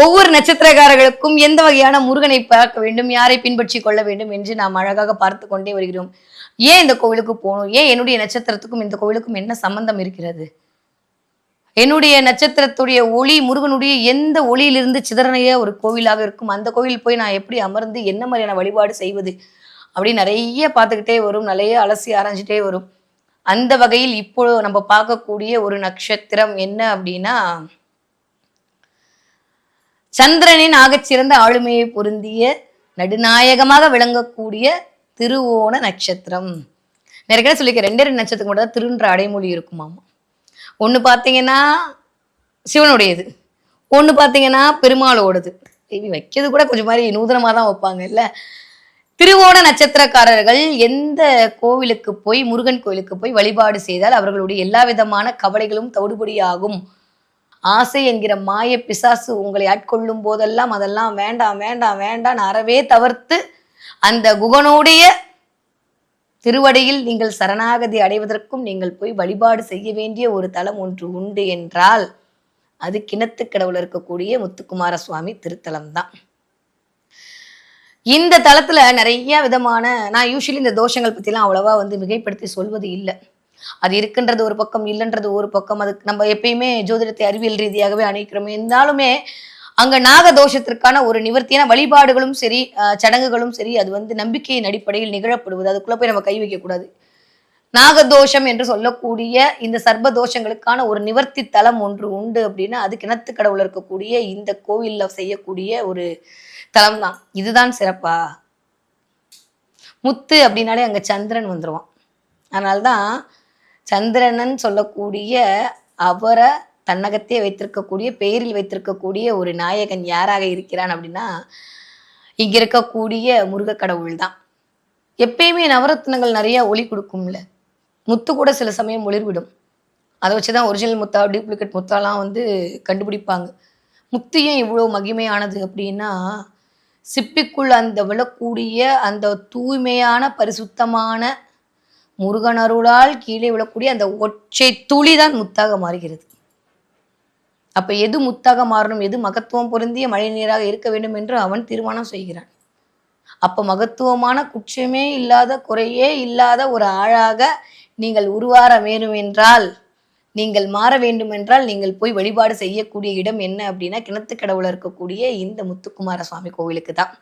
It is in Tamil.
ஒவ்வொரு நட்சத்திரக்காரர்களுக்கும் எந்த வகையான முருகனை பார்க்க வேண்டும், யாரை பின்பற்றி கொள்ள வேண்டும் என்று நாம் அழகாக பார்த்து கொண்டே வருகிறோம். ஏன் இந்த கோவிலுக்கு போகணும்? ஏன் என்னுடைய நட்சத்திரத்துக்கும் இந்த கோவிலுக்கும் என்ன சம்பந்தம் இருக்கிறது? என்னுடைய நட்சத்திரத்துடைய ஒளி முருகனுடைய எந்த ஒளியிலிருந்து சிதறனைய ஒரு கோவிலாக இருக்கும். அந்த கோவில் போய் நான் எப்படி அமர்ந்து என்ன மாதிரியான வழிபாடு செய்வது அப்படின்னு நிறைய பார்த்துக்கிட்டே வரும், நிறைய அலசி ஆராய்ஞ்சிட்டே வரும். அந்த வகையில் இப்போ நம்ம பார்க்கக்கூடிய ஒரு நட்சத்திரம் என்ன அப்படின்னா, சந்திரனின் ஆகச்சிறந்த ஆளுமையை பொருந்திய நடுநாயகமாக விளங்கக்கூடிய திருவோண நட்சத்திரம். நிறைய சொல்லிக்க 2 நட்சத்திரம் மட்டும் தான் திருன்ற அடைமொழி இருக்குமாமா. ஒன்று பார்த்தீங்கன்னா சிவனுடையது, ஒன்று பார்த்தீங்கன்னா பெருமாளோடது. வைக்கிறது கூட கொஞ்சம் மாதிரி நூதனமாக தான் வைப்பாங்க இல்ல. திருவோண நட்சத்திரக்காரர்கள் எந்த கோவிலுக்கு போய், முருகன் கோவிலுக்கு போய் வழிபாடு செய்தால் அவர்களுடைய எல்லா விதமான கவலைகளும் தவிடுபடியாகும். ஆசை என்கிற மாய பிசாசு உங்களை ஆட்கொள்ளும் போதெல்லாம் அதெல்லாம் வேண்டாம் வேண்டாம் வேண்டாம் அறவே தவிர்த்து அந்த குகனுடைய திருவடியில் நீங்கள் சரணாகதி அடைவதற்கும் நீங்கள் போய் வழிபாடு செய்ய வேண்டிய ஒரு தலம் ஒன்று உண்டு என்றால் அது கிணத்துக்கடவுல இருக்கக்கூடிய முத்துக்குமார சுவாமி திருத்தலம் தான். இந்த தலத்துல நிறைய விதமான, நான் யூஸ்வலி இந்த தோஷங்கள் பத்திலாம் அவ்வளவா மிகைப்படுத்தி சொல்வது இல்லை. அது இருக்கின்றது ஒரு பக்கம், இல்லைன்றது ஒரு பக்கம். அதுக்கு நம்ம எப்பயுமே ஜோதிடத்தை அறிவியல் ரீதியாகவே அணைக்கிறோம். இருந்தாலுமே அங்க நாக தோஷத்திற்கான ஒரு நிவர்த்தியான வழிபாடுகளும் சரி, சடங்குகளும் சரி, அது நம்பிக்கையின் அடிப்படையில் நிகழப்படுவது. அதுக்குள்ள போய் நம்ம கை வைக்க கூடாது. நாகதோஷம் என்று சொல்லக்கூடிய இந்த சர்ப தோஷங்களுக்கான ஒரு நிவர்த்தி தலம் ஒன்று உண்டு அப்படின்னா அது கிணத்து கடவுள் இருக்கக்கூடிய இந்த கோவில்ல செய்யக்கூடிய ஒரு தலம் தான். இதுதான் சிறப்பா? முத்து அப்படின்னாலே அங்க சந்திரன் வந்துருவான். அதனால்தான் சந்திரனன் சொல்லக்கூடிய அவரை தன்னகத்தே வைத்திருக்கக்கூடிய, பெயரில் வைத்திருக்கக்கூடிய ஒரு நாயகன் யாராக இருக்கிறான் அப்படின்னா இங்க இருக்கக்கூடிய முருக கடவுள் தான். எப்பயுமே நவரத்னங்கள் நிறைய ஒளி கொடுக்கும்ல, முத்து கூட சில சமயம் ஒளிர்விடும். அதை வச்சுதான் ஒரிஜினல் முத்தா டூப்ளிகேட் முத்தாலாம் கண்டுபிடிப்பாங்க. முத்தியும் இவ்வளோ மகிமையானது அப்படின்னா, சிப்பிக்குள் அந்த விழக்கூடிய அந்த தூய்மையான பரிசுத்தமான முருகன் அருளால் கீழே விழக்கூடிய அந்த ஒற்றை துளி தான் முத்தாக மாறுகிறது. அப்ப எது முத்தாக மாறணும், எது மகத்துவம் பொருந்திய மழை நீராக இருக்க வேண்டும் என்று அவன் தீர்மானம் செய்கிறான். அப்ப மகத்துவமான குற்றமே இல்லாத, குறையே இல்லாத ஒரு ஆளாக நீங்கள் உருவார வேண்டும் என்றால், நீங்கள் மாற வேண்டும் என்றால் நீங்கள் போய் வழிபாடு செய்யக்கூடிய இடம் என்ன அப்படின்னா கிணத்து கடவுள இருக்கக்கூடிய இந்த முத்துக்குமார சுவாமி கோவிலுக்கு தான்.